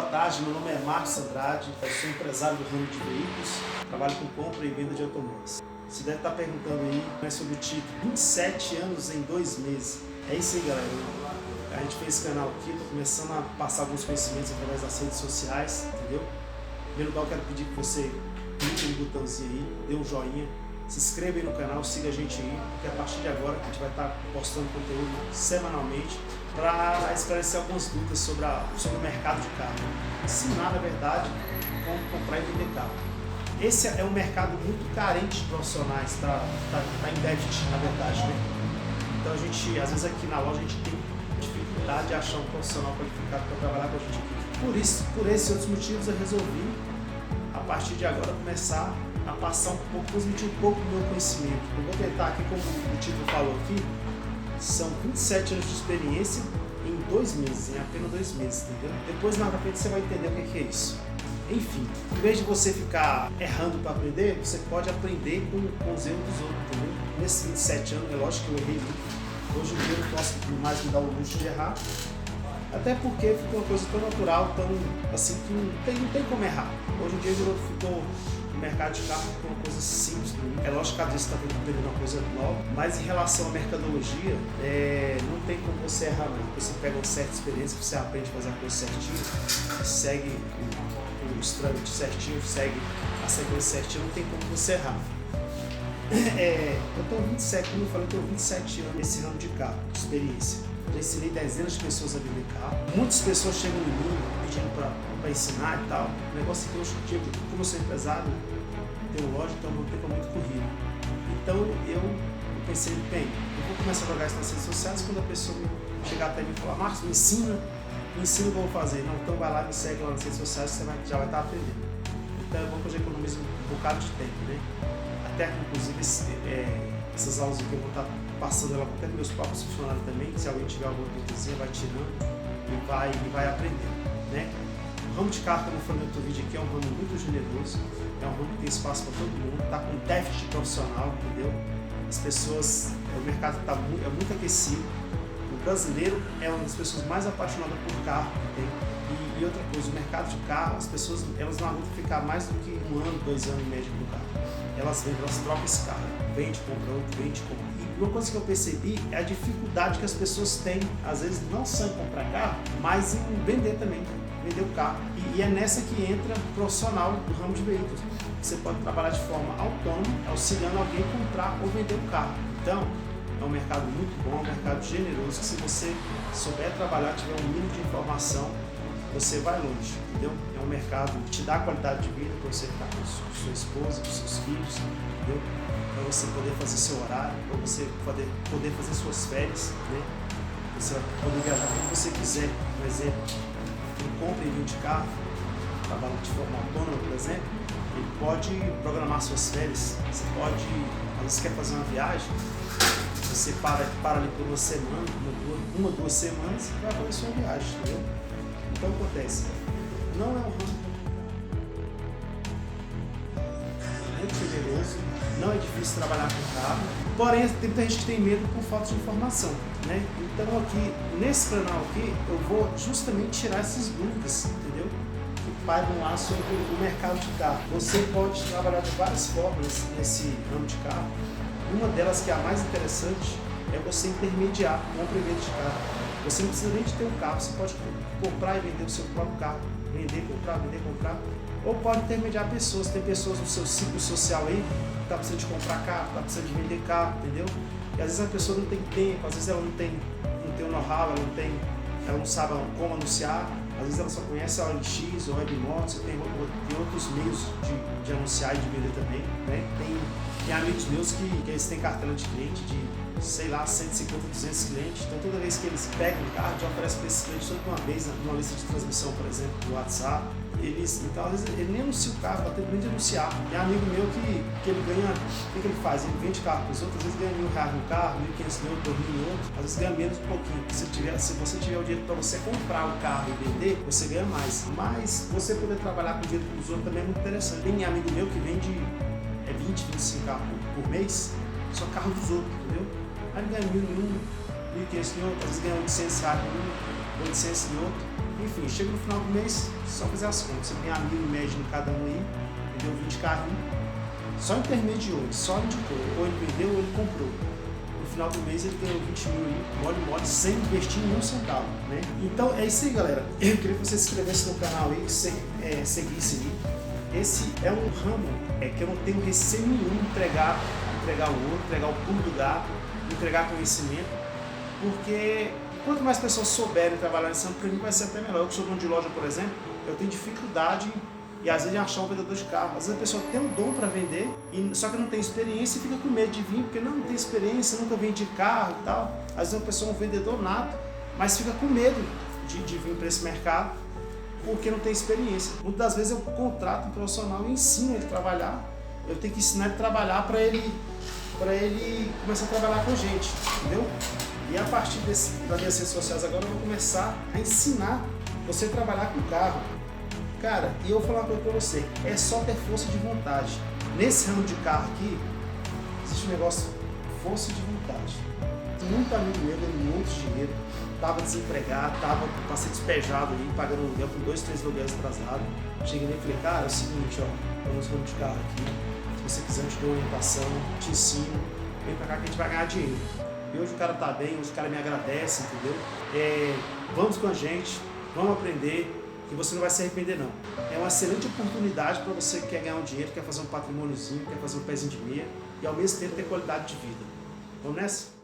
tarde, meu nome é Marcos Andrade, eu sou empresário do ramo de veículos, trabalho com compra e venda de automóveis. Você deve estar perguntando aí, né, sobre o título, 27 anos em 2 meses. É isso aí, galera. A gente fez esse canal aqui, estou começando a passar alguns conhecimentos através das redes sociais, entendeu? Em primeiro lugar, eu quero pedir que você clique no botãozinho aí, dê um joinha, se inscreva aí no canal, siga a gente aí, porque a partir de agora a gente vai estar postando conteúdo semanalmente para esclarecer algumas dúvidas sobre o mercado de carro. Ensinar, na verdade, como comprar e vender carro. Esse é um mercado muito carente de profissionais, tá em déficit, na verdade, né? Então a gente, às vezes aqui na loja, a gente tem dificuldade de achar um profissional qualificado para trabalhar com a gente aqui. Por esses outros motivos, eu resolvi, a partir de agora, começar a passar um pouco, transmitir um pouco do meu conhecimento. Eu vou tentar aqui, como o título falou aqui, são 27 anos de experiência em 2 meses, em apenas 2 meses, entendeu? Depois, na frente, você vai entender o que é isso. Enfim, em vez de você ficar errando para aprender, você pode aprender com os erros dos outros, entendeu? Nesses 27 anos, é lógico que eu errei muito. Hoje em dia eu não posso mais me dar o luxo de errar, até porque ficou uma coisa tão natural, tão assim, que não tem como errar. Hoje em dia ficou o mercado de carro ficou uma coisa simples para mim. É lógico que cada vez você está aprendendo uma coisa nova, mas em relação à mercadologia, não tem como você errar não. Você pega uma certa experiência, você aprende a fazer a coisa certinho, segue os trâmites certinho, segue a sequência certinha, não tem como você errar. Eu tenho 27, como eu falei, eu tenho 27 anos nesse ramo de carro, de experiência. Já ensinei dezenas de pessoas a vender carro. Muitas pessoas chegam em mim pedindo para ensinar e tal. O negócio é que hoje em dia, como eu sou empresário, tenho loja, então meu tempo é muito corrido. Então eu pensei, bem, eu vou começar a jogar isso nas redes sociais. Quando a pessoa chegar até mim e falar, Marcos, me ensina o que eu vou fazer. Não, então vai lá, me segue lá nas redes sociais, você já vai estar aprendendo. Então é bom que eu já economizo um bocado de tempo, né? Até que, inclusive, essas aulas aqui eu vou estar passando ela até para meus próprios funcionários também, que se alguém tiver alguma dúvidazinha, vai tirando e vai aprendendo, né? O ramo de carro, como eu falei no outro vídeo aqui, é um ramo muito generoso, é um ramo que tem espaço para todo mundo, está com déficit profissional, entendeu? As pessoas, o mercado é muito aquecido, o brasileiro é uma das pessoas mais apaixonadas por carro que tem. E outra coisa, o mercado de carro, as pessoas elas não aguentam ficar mais do que 1 ano, 2 anos em média no carro. Elas vendem, elas trocam esse carro, vende, compra outro, vende, compra. E uma coisa que eu percebi é a dificuldade que as pessoas têm, às vezes não só em comprar carro, mas em vender também, vender o carro. E é nessa que entra o profissional do ramo de veículos. Você pode trabalhar de forma autônoma, auxiliando alguém a comprar ou vender o carro. Então, é um mercado muito bom, é um mercado generoso, que se você souber trabalhar, tiver um mínimo de informação, você vai longe, entendeu? É um mercado que te dá qualidade de vida para você ficar com sua esposa, com seus filhos, entendeu? Para você poder fazer seu horário, para você poder fazer suas férias, né? Você vai poder viajar quando você quiser. Por exemplo, quem compra e vende carro, trabalha de forma autônoma, por exemplo, ele pode programar suas férias. Você pode, às vezes quer fazer uma viagem, você para ali por uma semana, 2 semanas, e vai fazer sua viagem, entendeu? Então acontece, não é um ramo muito generoso, não é difícil trabalhar com carro, porém tem muita gente que tem medo por falta de informação, né? Então aqui, nesse canal aqui, eu vou justamente tirar essas dúvidas, entendeu? Que pairam lá sobre o mercado de carro. Você pode trabalhar de várias formas nesse ramo de carro. Uma delas, que é a mais interessante, é você intermediar compra e venda de carro. Você não precisa nem de ter um carro, você pode comprar e vender o seu próprio carro, vender, comprar, ou pode intermediar pessoas. Tem pessoas no seu ciclo social aí que está precisando de comprar carro, está precisando de vender carro, entendeu? E às vezes a pessoa não tem tempo, às vezes ela não tem o know-how, ela não sabe como anunciar, às vezes ela só conhece a OLX ou Webmotos, tem outros meios de anunciar e de vender também, né? Tem amigos meus que eles têm cartela de cliente de, sei lá, 150, 200 clientes. Então toda vez que eles pegam o carro, já oferece para esses clientes toda uma vez, numa lista de transmissão, por exemplo, do WhatsApp. Então às vezes ele nem anuncia o carro, está tendo de anunciar. Tem amigo meu que ele ganha, o que ele faz? Ele vende carro para os outros, às vezes ganha R$1.000 no carro, R$1.500 no outro, R$2.000 no outro, às vezes ganha menos um pouquinho. Se você tiver o dinheiro para você comprar o carro e vender, você ganha mais. Mas você poder trabalhar com o dinheiro dos outros também é muito interessante. Tem amigo meu que vende 20, 25 carros por mês, só carro dos outros, entendeu? Aí ele ganha 1.000 em um, 1.500 em outro, às vezes ganha R$800 em um, 800 em outro. Enfim, chega no final do mês, só fazer as contas. Você ganha 1.000 em média em cada um aí, vendeu 20 carrinhos, só intermediou, só indicou, ou ele vendeu ou ele comprou. No final do mês ele ganhou 20 mil aí, mole, sem investir nenhum centavo, né? Então é isso aí, galera. Eu queria que você se inscrevesse no canal aí, seguisse aí. Esse é um ramo que eu não tenho receio nenhum de entregar o ouro, entregar o pulo do gato, entregar conhecimento, porque quanto mais pessoas souberem trabalhar nesse ramo, para mim vai ser até melhor. Eu que sou dono de loja, por exemplo, eu tenho dificuldade e às vezes de achar um vendedor de carro. Às vezes a pessoa tem um dom para vender, só que não tem experiência e fica com medo de vir, porque não tem experiência, nunca vendi carro e tal. Às vezes uma pessoa é um vendedor nato, mas fica com medo de vir para esse mercado, porque não tem experiência. Muitas das vezes eu contrato um profissional e ensino ele a trabalhar. Eu tenho que ensinar ele a trabalhar para ele começar a trabalhar com a gente, entendeu? E a partir das minhas redes sociais agora eu vou começar a ensinar você a trabalhar com carro. Cara, e eu vou falar uma coisa pra você, é só ter força de vontade. Nesse ramo de carro aqui, existe um negócio, força de vontade. Muito amigo meu ganhou muito dinheiro, tava desempregado, passei despejado aí, pagando aluguel com 2, 3 aluguéis atrasados. Cheguei nele e falei, cara, é o seguinte, ó, vamos ramo de carro aqui, se você quiser eu te dou orientação, te ensino, vem pra cá que a gente vai ganhar dinheiro. E hoje o cara tá bem, hoje o cara me agradece, entendeu? Vamos com a gente, vamos aprender, que você não vai se arrepender não. É uma excelente oportunidade para você que quer ganhar um dinheiro, quer fazer um patrimôniozinho, quer fazer um pezinho de meia e ao mesmo tempo ter qualidade de vida. Vamos nessa?